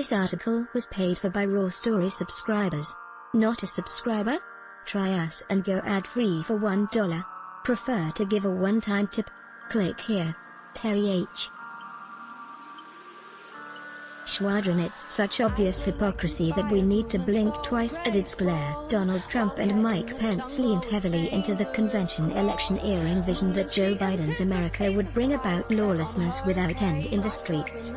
This article was paid for by Raw Story subscribers. Not a subscriber? Try us and go ad-free for $1. Prefer to give a one-time tip? Click here. Terry H. Schwadron, it's such obvious hypocrisy that we need to blink twice at its glare. Donald Trump and Mike Pence leaned heavily into the convention electioneering vision that Joe Biden's America would bring about lawlessness without end in the streets.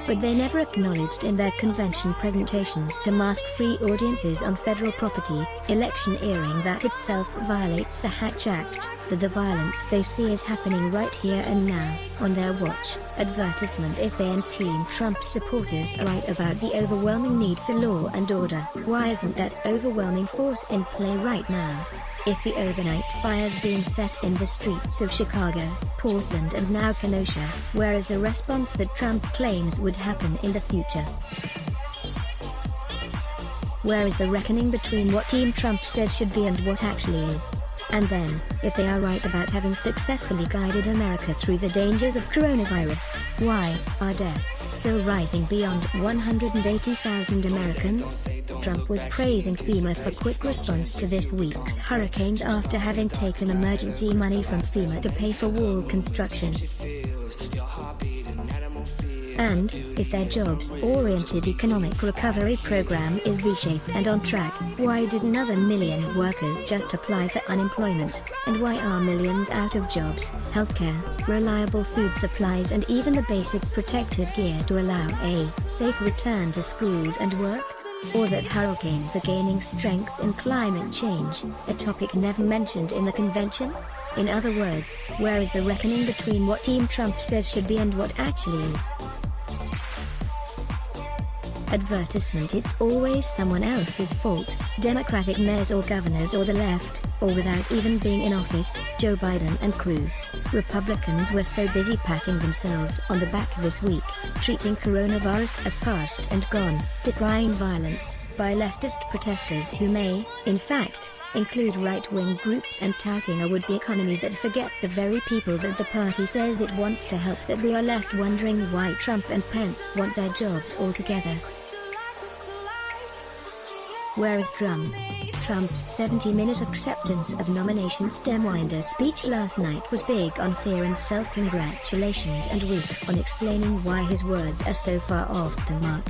But they never acknowledged in their convention presentations to mask-free audiences on federal property, electioneering that itself violates the Hatch Act, that the violence they see is happening right here and now, on their watch. Advertisement: if they and Team Trump supporters are right about the overwhelming need for law and order, why isn't that overwhelming force in play right now? If the overnight fires being set in the streets of Chicago, Portland and now Kenosha, where is the response that Trump claims would happen in the future? Where is the reckoning between what Team Trump says should be and what actually is? And then, if they are right about having successfully guided America through the dangers of coronavirus, why are deaths still rising beyond 180,000 Americans? Trump was praising FEMA for quick response to this week's hurricanes after having taken emergency money from FEMA to pay for wall construction. And, if their jobs-oriented economic recovery program is V-shaped and on track, why did another million workers just apply for unemployment? And why are millions out of jobs, healthcare, reliable food supplies and even the basic protective gear to allow a safe return to schools and work? Or that hurricanes are gaining strength in climate change, a topic never mentioned in the convention? In other words, where is the reckoning between what Team Trump says should be and what actually is? Advertisement: it's always someone else's fault, Democratic mayors or governors or the left, or without even being in office, Joe Biden and crew. Republicans were so busy patting themselves on the back this week, treating coronavirus as past and gone, decrying violence by leftist protesters who may, in fact, include right-wing groups, and touting a would-be economy that forgets the very people that the party says it wants to help, that we are left wondering why Trump and Pence want their jobs altogether. Where is Trump? Trump's 70-minute acceptance of nomination stemwinder speech last night was big on fear and self-congratulations and weak on explaining why his words are so far off the mark.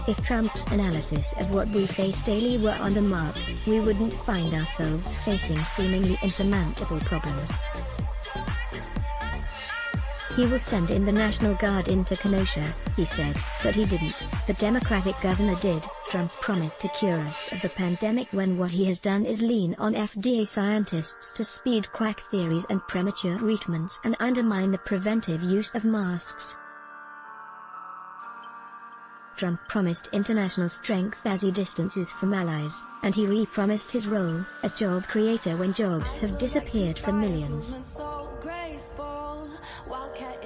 If Trump's analysis of what we face daily were on the mark, we wouldn't find ourselves facing seemingly insurmountable problems. He will send in the National Guard into Kenosha, he said, but he didn't. The Democratic governor did. Trump promised to cure us of the pandemic when what he has done is lean on FDA scientists to speed quack theories and premature treatments and undermine the preventive use of masks. Trump promised international strength as he distances from allies, and he re-promised his role as job creator when jobs have disappeared for millions.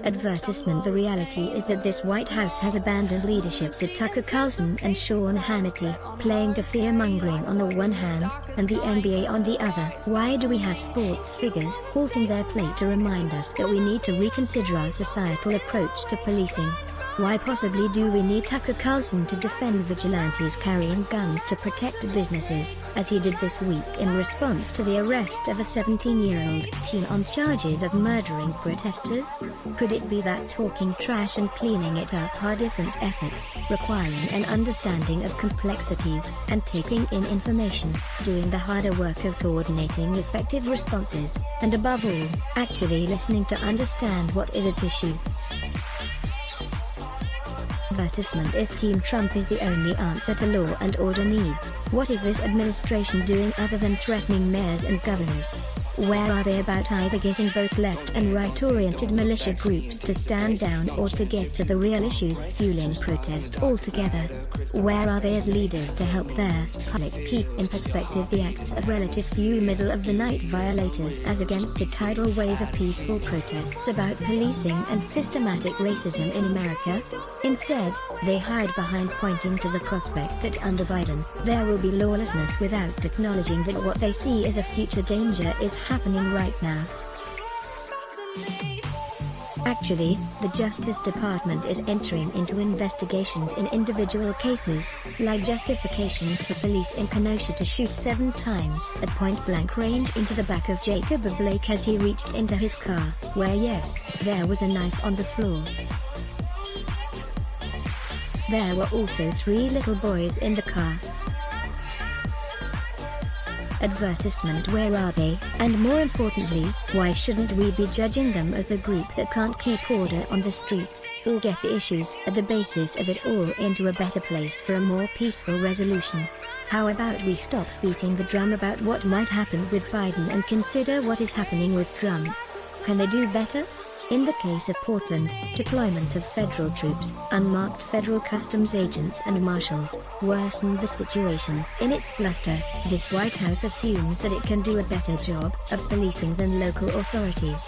Advertisement: the reality is that this White House has abandoned leadership to Tucker Carlson and Sean Hannity, playing to fear-mongering on the one hand, and the NBA on the other. Why do we have sports figures halting their play to remind us that we need to reconsider our societal approach to policing? Why possibly do we need Tucker Carlson to defend vigilantes carrying guns to protect businesses, as he did this week in response to the arrest of a 17-year-old teen on charges of murdering protesters? Could it be that talking trash and cleaning it up are different efforts, requiring an understanding of complexities, and taking in information, doing the harder work of coordinating effective responses, and above all, actually listening to understand what is at issue? Advertisement: if Team Trump is the only answer to law and order needs, what is this administration doing other than threatening mayors and governors? Where are they about either getting both left and right-oriented militia groups to stand down or to get to the real issues fueling protest altogether? Where are they as leaders to help their public keep in perspective the acts of relative few middle-of-the-night violators as against the tidal wave of peaceful protests about policing and systematic racism in America? Instead, they hide behind pointing to the prospect that under Biden, there will be lawlessness without acknowledging that what they see as a future danger is happening right now. Actually, the Justice Department is entering into investigations in individual cases, like justifications for police in Kenosha to shoot 7 times at point-blank range into the back of Jacob Blake as he reached into his car, where yes, there was a knife on the floor. There were also 3 little boys in the car. Advertisement, where are they? And more importantly, why shouldn't we be judging them as the group that can't keep order on the streets, or get the issues at the basis of it all into a better place for a more peaceful resolution? How about we stop beating the drum about what might happen with Biden and consider what is happening with Trump? Can they do better? In the case of Portland, deployment of federal troops, unmarked federal customs agents and marshals, worsened the situation. In its bluster, this White House assumes that it can do a better job of policing than local authorities.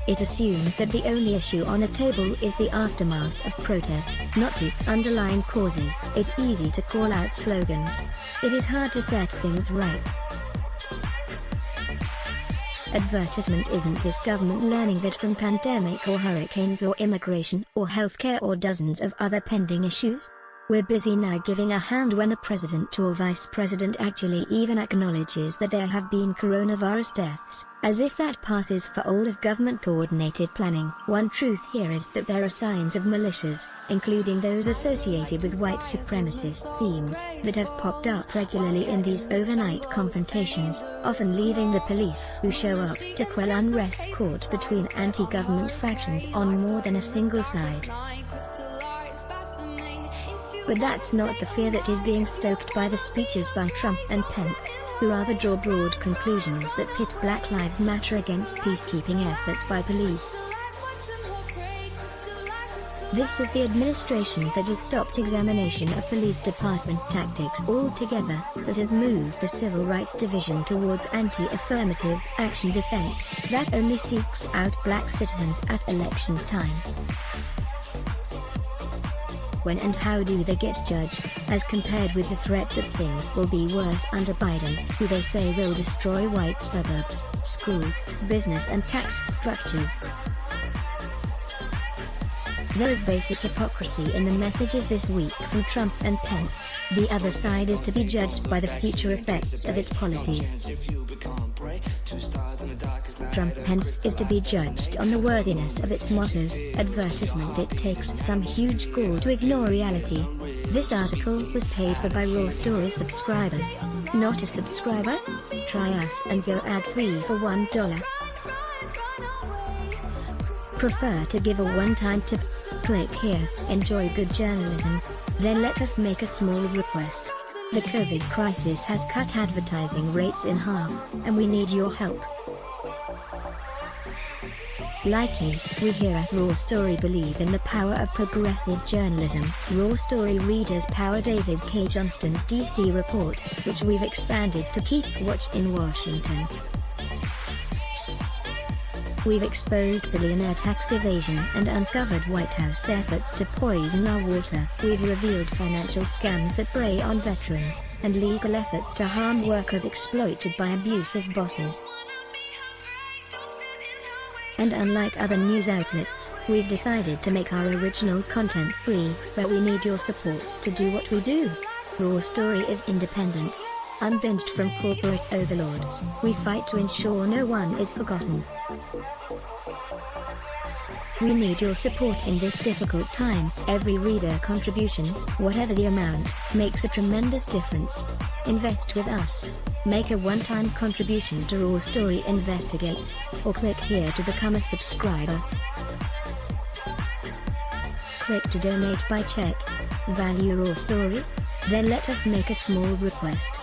It assumes that the only issue on the table is the aftermath of protest, not its underlying causes. It's easy to call out slogans. It is hard to set things right. Advertisement. Isn't this government learning that from pandemic or hurricanes or immigration or healthcare or dozens of other pending issues? We're busy now giving a hand when the president or vice president actually even acknowledges that there have been coronavirus deaths, as if that passes for all of government coordinated planning. One truth here is that there are signs of militias, including those associated with white supremacist themes, that have popped up regularly in these overnight confrontations, often leaving the police who show up to quell unrest caught between anti-government factions on more than a single side. But that's not the fear that is being stoked by the speeches by Trump and Pence, who rather draw broad conclusions that pit Black Lives Matter against peacekeeping efforts by police. This is the administration that has stopped examination of police department tactics altogether, that has moved the Civil Rights Division towards anti-affirmative action defense, that only seeks out black citizens at election time. When and how do they get judged, as compared with the threat that things will be worse under Biden, who they say will destroy white suburbs, schools, business and tax structures? There is basic hypocrisy in the messages this week from Trump and Pence. The other side is to be judged by the future effects of its policies. Trump-Pence is to be judged on the worthiness of its mottos. Advertisement. It takes some huge gall to ignore reality. This article was paid for by Raw Story subscribers. Not a subscriber? Try us and go ad-free for $1. Prefer to give a one-time tip? Click here. Enjoy good journalism. Then let us make a small request. The COVID crisis has cut advertising rates in half, and we need your help. Likey, we here at Raw Story believe in the power of progressive journalism. Raw Story readers power David K. Johnston's DC report, which we've expanded to keep watch in Washington. We've exposed billionaire tax evasion and uncovered White House efforts to poison our water. We've revealed financial scams that prey on veterans, and legal efforts to harm workers exploited by abusive bosses. And unlike other news outlets, we've decided to make our original content free, but we need your support to do what we do. Raw Story is independent, unbinged from corporate overlords. We fight to ensure no one is forgotten. We need your support in this difficult time. Every reader contribution, whatever the amount, makes a tremendous difference. Invest with us. Make a one-time contribution to Raw Story Investigates, or click here to become a subscriber. Click to donate by check. Value Raw Story? Then let us make a small request.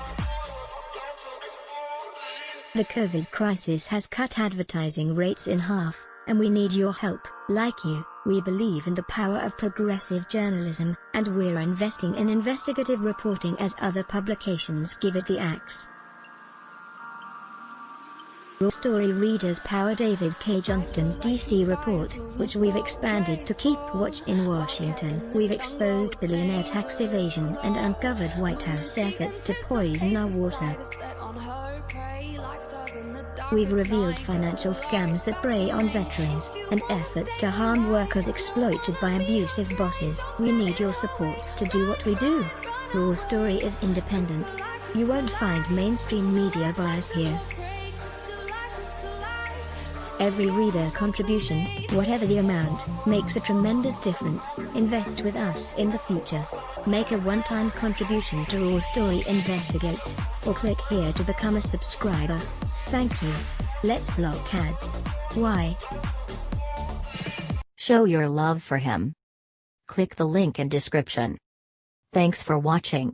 The COVID crisis has cut advertising rates in half, and we need your help. Like you, we believe in the power of progressive journalism, and we're investing in investigative reporting as other publications give it the axe. Raw Story readers power David K. Johnston's DC report, which we've expanded to keep watch in Washington. We've exposed billionaire tax evasion and uncovered White House efforts to poison our water. We've revealed financial scams that prey on veterans, and efforts to harm workers exploited by abusive bosses. We need your support to do what we do. Raw Story is independent. You won't find mainstream media bias here. Every reader contribution, whatever the amount, makes a tremendous difference. Invest with us in the future. Make a one-time contribution to Raw Story Investigates, or click here to become a subscriber. Thank you. Let's block ads. Why? Show your love for him. Click the link in description. Thanks for watching.